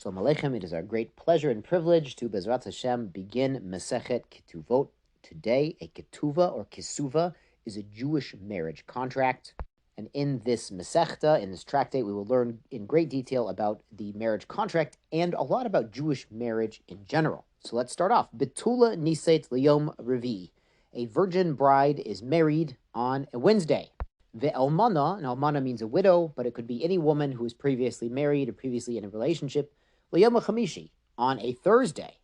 Shalom Aleichem. It is our great pleasure and privilege to Bezrat Hashem begin Masechet Ketuvot. Today, a Ketuvah or Kesuvah is a Jewish marriage contract. And in this Masechta, in this tractate, we will learn in great detail about the marriage contract and a lot about Jewish marriage in general. So let's start off. Betula Niset Liyom Revi. A virgin bride is married on a Wednesday. Ve'almana, and almana means a widow, but it could be any woman who was previously married or previously in a relationship, Liyom Chamishi, on a Thursday.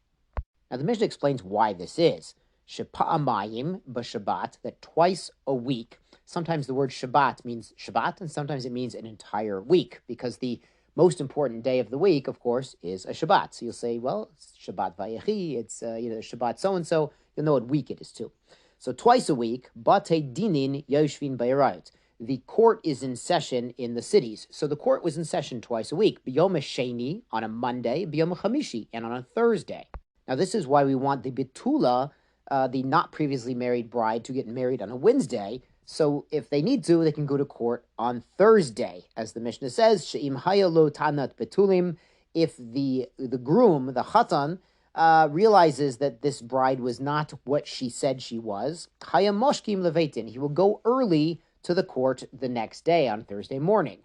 Now the Mishnah explains why this is. Shepa'amayim b'Shabbat, that twice a week. Sometimes the word Shabbat means Shabbat, and sometimes it means an entire week, because the most important day of the week, of course, is a Shabbat. So you'll say, well, it's Shabbat Vayechi, it's Shabbat so-and-so. You'll know what week it is too. So twice a week, Bate Dinin Yoshvin Bayarayot. The court is in session in the cities. So the court was in session twice a week. B'yom Sheni, on a Monday, B'yom Chamishi, and on a Thursday. Now this is why we want the Betula, the not previously married bride, to get married on a Wednesday. So if they need to, they can go to court on Thursday. As the Mishnah says, She'im haya lo tanat betulim, if the groom, the chatan, realizes that this bride was not what she said she was, haya moshkim leveitin, he will go early to the court the next day on Thursday morning.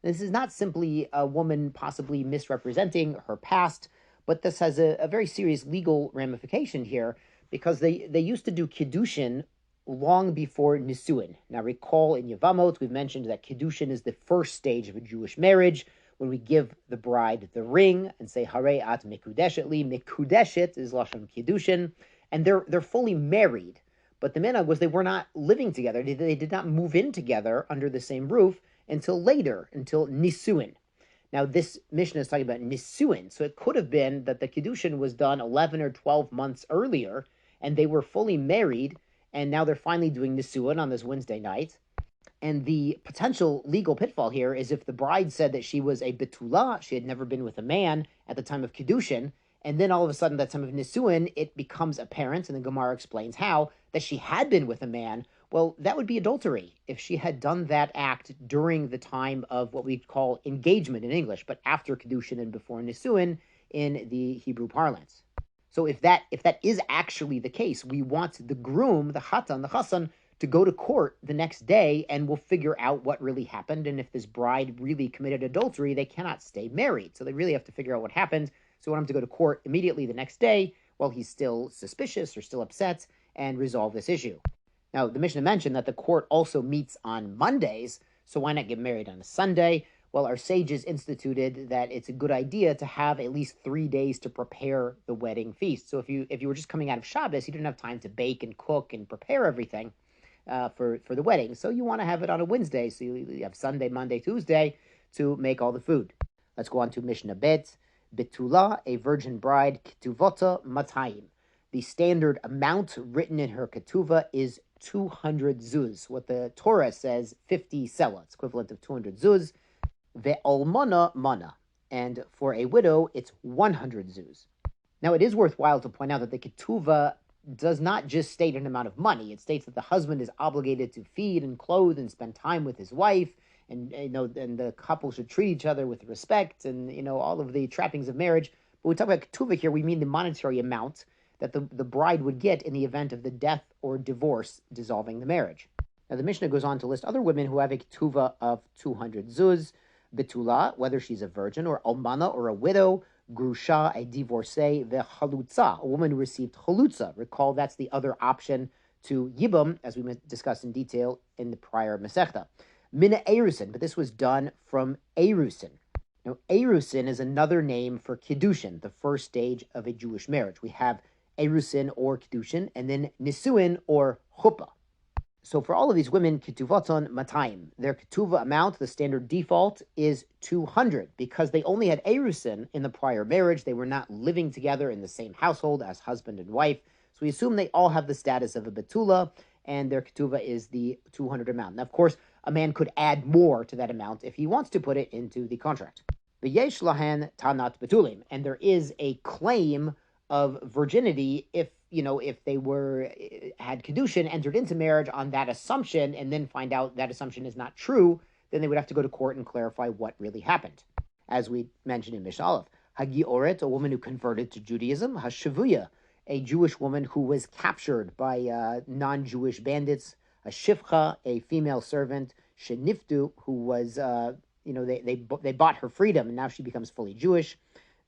This is not simply a woman possibly misrepresenting her past, but this has a very serious legal ramification here, because they used to do kiddushin long before nisuin. Now recall in Yevamot, we've mentioned that kiddushin is the first stage of a Jewish marriage, when we give the bride the ring and say, Harei at mikudeshet li. Mikudeshet is lashon kiddushin, and they're fully married. But the minhag was they were not living together. They did not move in together under the same roof until later, until nisuin. Now this Mishnah is talking about nisuin, so it could have been that the kiddushin was done 11 or 12 months earlier, and they were fully married, and now they're finally doing nisuin on this Wednesday night. And the potential legal pitfall here is if the bride said that she was a betula, she had never been with a man at the time of kiddushin, and then all of a sudden, that time of nisuin, it becomes apparent, and the Gemara explains how, that she had been with a man. Well, that would be adultery if she had done that act during the time of what we call engagement in English, but after kiddushin and before nisuin in the Hebrew parlance. So if that is actually the case, we want the groom, the chatan, the chassan, to go to court the next day, and we'll figure out what really happened. And if this bride really committed adultery, they cannot stay married. So they really have to figure out what happened. So we want him to go to court immediately the next day while he's still suspicious or still upset, and resolve this issue. Now, the Mishnah mentioned that the court also meets on Mondays, so why not get married on a Sunday? Well, our sages instituted that it's a good idea to have at least 3 days to prepare the wedding feast. So if you were just coming out of Shabbos, you didn't have time to bake and cook and prepare everything for the wedding. So you want to have it on a Wednesday, so you have Sunday, Monday, Tuesday to make all the food. Let's go on to Mishnah Bet. Betula, a virgin bride, Ketuvota Matayim. The standard amount written in her Ketuvah is 200 zuz. What the Torah says, 50 selah. It's equivalent of 200 zuz. Ve'almana mana. And for a widow, it's 100 zuz. Now, it is worthwhile to point out that the Ketuvah does not just state an amount of money. It states that the husband is obligated to feed and clothe and spend time with his wife, and and the couple should treat each other with respect, and all of the trappings of marriage. But when we talk about Ketuvah here, we mean the monetary amount that the bride would get in the event of the death or divorce dissolving the marriage. Now the Mishnah goes on to list other women who have a Ketuvah of 200 zuz. Betula, whether she's a virgin, or almana, or a widow, grusha, a divorcee, vechalutza, a woman who received chalutza. Recall that's the other option to yibum, as we discussed in detail in the prior Masechta. Mina erusin, but this was done from erusin. Now, erusin is another name for kiddushin, the first stage of a Jewish marriage. We have erusin or kiddushin, and then nisuin or chuppah. So for all of these women, ketuvoton matayim, their ketuvah amount, the standard default, is 200, because they only had erusin in the prior marriage. They were not living together in the same household as husband and wife. So we assume they all have the status of a betula, and their ketuvah is the 200 amount. Now, of course, a man could add more to that amount if he wants to put it into the contract. V'yesh lahan tanat betulim, and there is a claim of virginity if they had kiddushin, entered into marriage on that assumption, and then find out that assumption is not true, then they would have to go to court and clarify what really happened. As we mentioned in Mishnah Aleph, Hagioret, a woman who converted to Judaism. Hashavuya, a Jewish woman who was captured by non-Jewish bandits. Hashivcha, a female servant. Sheniftu, who was, they bought her freedom, and now she becomes fully Jewish.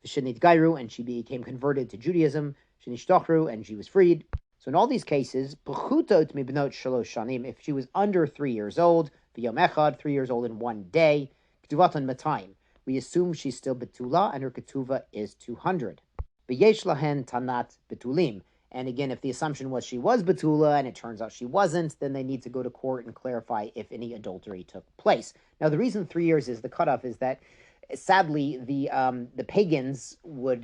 Shenit Gairu, and she became converted to Judaism. Shenishtochru, and she was freed. So in all these cases, if she was under 3 years old, v'yom echad, 3 years old in one day, ketuvatan matayim, we assume she's still betula, and her ketuvah is 200. V'yesh lahen tanat betulim. And again, if the assumption was she was betula and it turns out she wasn't, then they need to go to court and clarify if any adultery took place. Now, the reason 3 years is the cutoff is that, sadly, the pagans would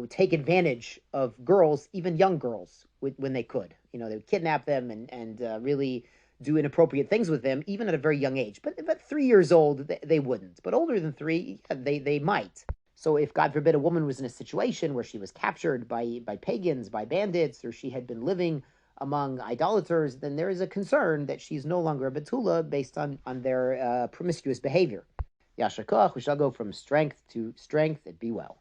take advantage of girls, even young girls, when they could. They would kidnap them and really do inappropriate things with them, even at a very young age. But 3 years old, they wouldn't. But older than 3, they might. So if, God forbid, a woman was in a situation where she was captured by pagans, by bandits, or she had been living among idolaters, then there is a concern that she's no longer a betula based on their promiscuous behavior. Yashar koach, we shall go from strength to strength, and be well.